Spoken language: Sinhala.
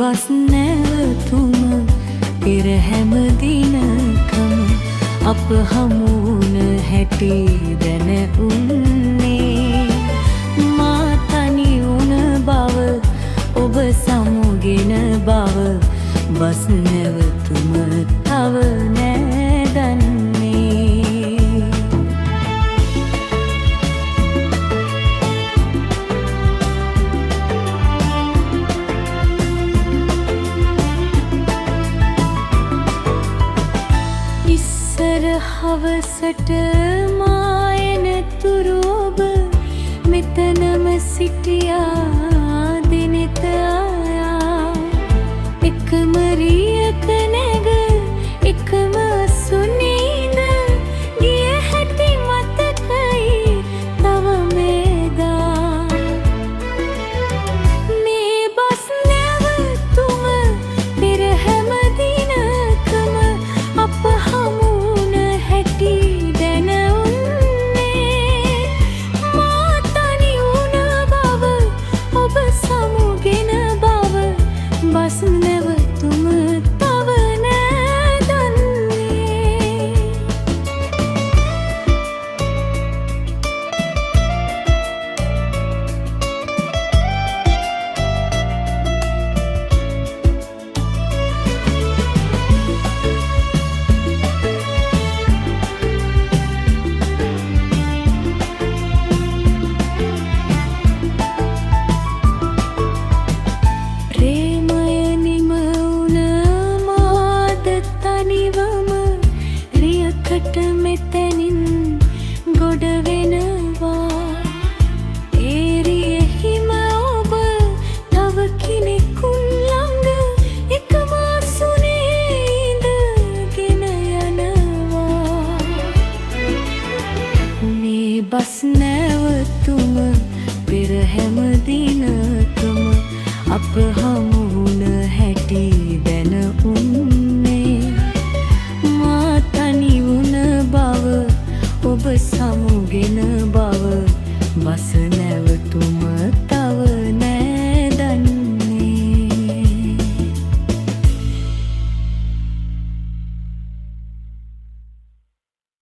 බස් නැවතුම පෙර හැම දිනකම අප හමුවුණ හැටි දැන උන්නේ මා තනි වුණ බව ඔබ සමුගෙන බව බස් නැවතුම තව නෑ දන්නේ ඉස්සර හවසට මා එනතුරු ඔබ මෙතනම සිටියා දිනෙත ආයා එකම රියක නැග එකම සුනීද ගිය හැටි මතකයි තව මේදා මේ බස් නැවතුම පෙර හැම දිනකම අප හමුවුණ හැටි දැන උන්නේ මා තනි වුණ බව ඔබ සමුගෙන බව බස් නැවතුම තව නෑ දන්නේ ප්‍රේමය නිම වුණ මාද තනිවම රියකට මෙතැනින් ගොඩ වෙනවා ඒ රියෙහිම ඔබ තව කෙනෙකුන් ළඟ එකම අසුනේ ඉඳගෙන යනවා මේ බස් නැවතුම පෙර හැම දිනකම අප හමු